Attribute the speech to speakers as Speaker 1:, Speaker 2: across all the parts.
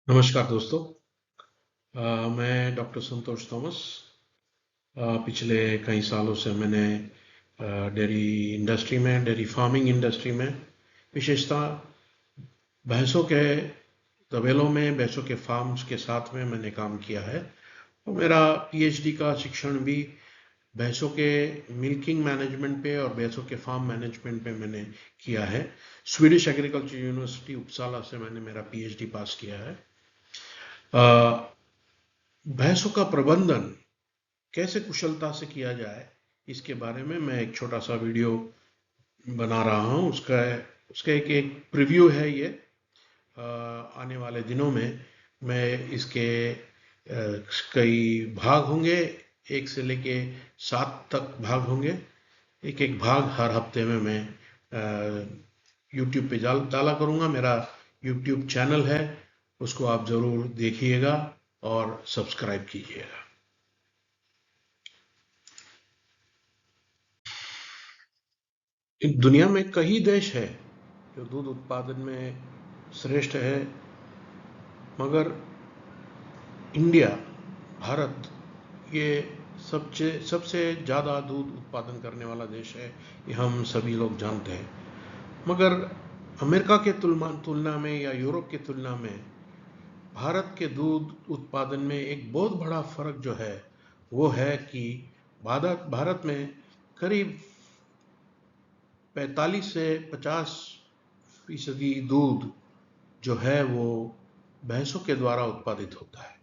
Speaker 1: नमस्कार दोस्तों। मैं डॉक्टर संतोष थॉमस। पिछले कई सालों से मैंने डेयरी इंडस्ट्री में, डेयरी फार्मिंग इंडस्ट्री में, विशेषतः भैंसों के तबेलों में, भैंसों के फार्म्स के साथ में मैंने काम किया है। और मेरा पीएचडी का शिक्षण भी भैंसों के मिल्किंग मैनेजमेंट पे और भैंसों के फार्म मैनेजमेंट पे मैंने किया है। स्वीडिश एग्रीकल्चर यूनिवर्सिटी उपसाला से मैंने मेरा पीएचडी पास किया है। भैंसों का प्रबंधन कैसे कुशलता से किया जाए, इसके बारे में मैं एक छोटा सा वीडियो बना रहा हूँ। उसका एक प्रीव्यू है ये। आने वाले दिनों में मैं इसके कई भाग होंगे, 1 से लेके 7 तक भाग होंगे। एक एक भाग हर हफ्ते में मैं यूट्यूब पे डाला करूँगा। मेरा यूट्यूब चैनल है, उसको आप ज़रूर देखिएगा और सब्सक्राइब कीजिएगा। दुनिया में कई देश है जो दूध उत्पादन में श्रेष्ठ है, मगर इंडिया, भारत, ये सबसे सबसे ज़्यादा दूध उत्पादन करने वाला देश है। ये हम सभी लोग जानते हैं। मगर अमेरिका के तुलना में या यूरोप की तुलना में भारत के दूध उत्पादन में एक बहुत बड़ा फर्क जो है वो है कि भारत में करीब 45 से 50% दूध जो है वो भैंसों के द्वारा उत्पादित होता है।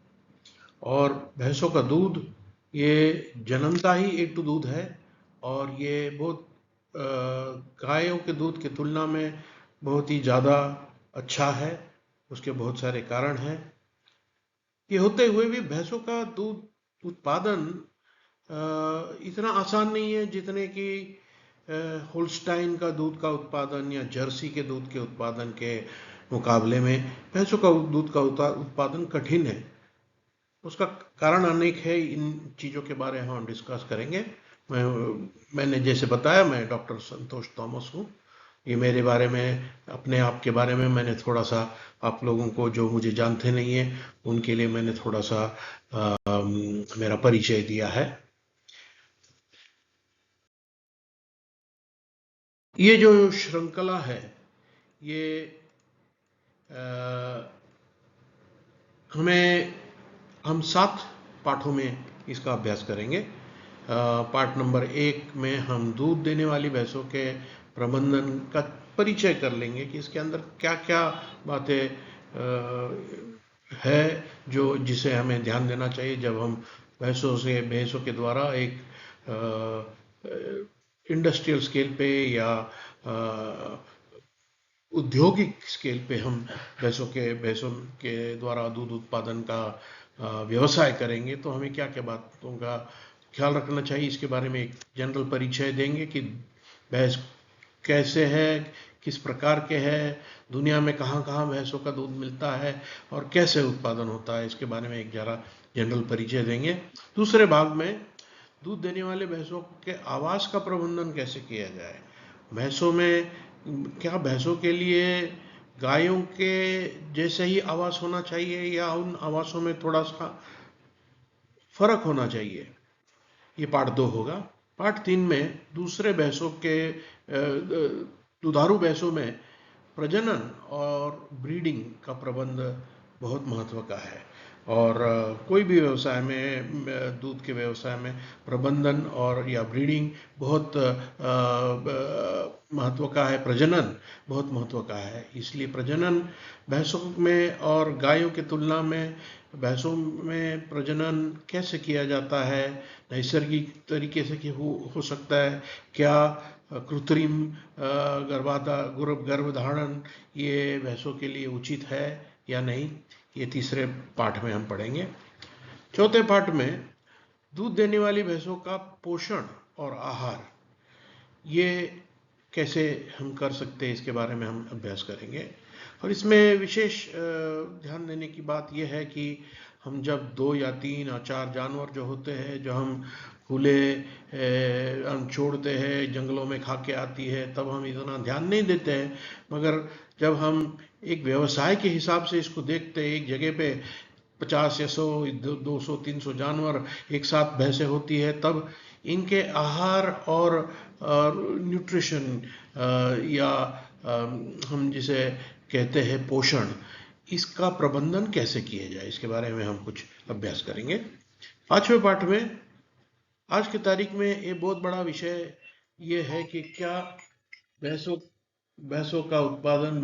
Speaker 1: और भैंसों का दूध ये जन्मता ही एक दूध है, और ये बहुत गायों के दूध की तुलना में बहुत ही ज़्यादा अच्छा है। उसके बहुत सारे कारण हैं। ये होते हुए भी भैंसों का दूध उत्पादन इतना आसान नहीं है जितने कि होल्स्टाइन का दूध का उत्पादन या जर्सी के दूध के उत्पादन के मुकाबले में भैंसों का दूध का उत्पादन कठिन है। उसका कारण अनेक है। इन चीज़ों के बारे में हम डिस्कस करेंगे। मैंने जैसे बताया, मैं डॉक्टर संतोष थॉमस हूँ। ये मेरे बारे में, अपने आप के बारे में मैंने थोड़ा सा आप लोगों को जो मुझे जानते नहीं है उनके लिए मैंने थोड़ा सा मेरा परिचय दिया है। ये जो श्रृंखला है ये अ, हम 7 पाठों में इसका अभ्यास करेंगे। पार्ट नंबर 1 में हम दूध देने वाली भैंसों के प्रबंधन का परिचय कर लेंगे कि इसके अंदर क्या क्या बातें है जिसे हमें ध्यान देना चाहिए जब हम भैंसों के द्वारा एक इंडस्ट्रियल स्केल पे या औद्योगिक स्केल पे हम भैंसों के द्वारा दूध उत्पादन का व्यवसाय करेंगे, तो हमें क्या क्या बातों का ख्याल रखना चाहिए, इसके बारे में एक जनरल परिचय देंगे कि भैंस कैसे है, किस प्रकार के है, दुनिया में कहाँ कहाँ भैंसों का दूध मिलता है और कैसे उत्पादन होता है, इसके बारे में एक जरा जनरल परिचय देंगे। दूसरे भाग में दूध देने वाले भैंसों के आवास का प्रबंधन कैसे किया जाए। भैंसों में क्या भैंसों के लिए गायों के जैसे ही आवास होना चाहिए या उन आवासों में थोड़ा सा फर्क होना चाहिए। ये पार्ट 2 होगा। पार्ट 3 में दूसरे भैंसों के दुधारू भैंसों में प्रजनन और ब्रीडिंग का प्रबंध बहुत महत्व का है। और कोई भी व्यवसाय में, दूध के व्यवसाय में प्रबंधन और या ब्रीडिंग बहुत महत्व का है। प्रजनन बहुत महत्व का है। इसलिए प्रजनन भैंसों में और गायों की तुलना में भैंसों में प्रजनन कैसे किया जाता है, नैसर्गिक तरीके से हो सकता है क्या, कृत्रिम गर्भधारण ये भैंसों के लिए उचित है या नहीं, ये तीसरे पाठ में हम पढ़ेंगे। चौथे पाठ में दूध देने वाली भैंसों का पोषण और आहार ये कैसे हम कर सकते हैं, इसके बारे में हम अभ्यास करेंगे। और इसमें विशेष ध्यान देने की बात यह है कि हम जब 2 या 3 या 4 जानवर जो होते हैं, जो हम खुले हम छोड़ते हैं, जंगलों में खा के आती है, तब हम इतना ध्यान नहीं देते हैं। मगर जब हम एक व्यवसाय के हिसाब से इसको देखते, एक जगह पे 50 या 100, 200, 300 जानवर एक साथ भैंसें होती है, तब इनके आहार और न्यूट्रिशन या हम जिसे कहते हैं पोषण, इसका प्रबंधन कैसे किया जाए, इसके बारे में हम कुछ अभ्यास करेंगे। 5वें पाठ में आज की तारीख में ये बहुत बड़ा विषय ये है कि क्या भैंसों भैंसों का उत्पादन,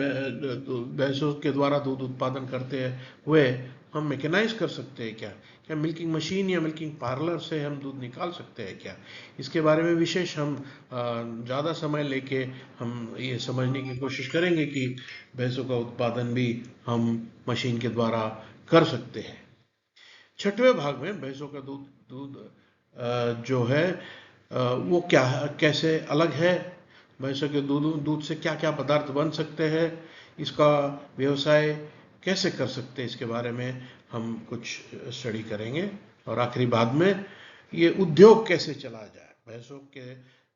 Speaker 1: भैंसों के द्वारा दूध उत्पादन करते हुए हम मैकेनाइज कर सकते हैं क्या? क्या मिल्किंग मशीन या मिल्किंग पार्लर से हम दूध निकाल सकते हैं क्या? इसके बारे में विशेष हम ज़्यादा समय लेके हम ये समझने की कोशिश करेंगे कि भैंसों का उत्पादन भी हम मशीन के द्वारा कर सकते हैं। 6वें भाग में भैंसों का दूध दूध जो है वो क्या कैसे अलग है, भैंसों के दूध से क्या क्या पदार्थ बन सकते हैं, इसका व्यवसाय कैसे कर सकते हैं, इसके बारे में हम कुछ स्टडी करेंगे। और आखिरी बाद में ये उद्योग कैसे चलाया जाए,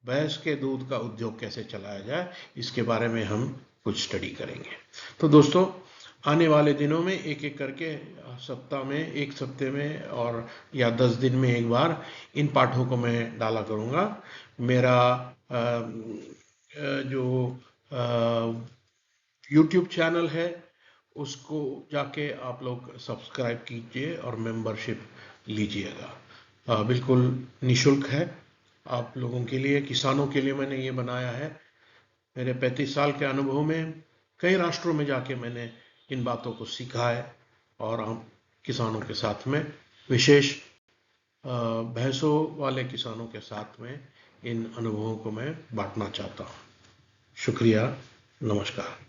Speaker 1: भैंस के दूध का उद्योग कैसे चलाया जाए, इसके बारे में हम कुछ स्टडी करेंगे। तो दोस्तों, आने वाले दिनों में एक एक करके सप्ताह में, एक सप्ते में और या 10 दिन में एक बार इन पाठों को मैं डाला करूँगा। मेरा जो YouTube चैनल है उसको जाके आप लोग सब्सक्राइब कीजिए और मेंबरशिप लीजिएगा। बिल्कुल निःशुल्क है आप लोगों के लिए, किसानों के लिए मैंने ये बनाया है। मेरे 35 साल के अनुभव में कई राष्ट्रों में जाके मैंने इन बातों को सीखा है और हम किसानों के साथ में, विशेष भैंसों वाले किसानों के साथ में इन अनुभवों को मैं बांटना चाहता हूँ। शुक्रिया, नमस्कार।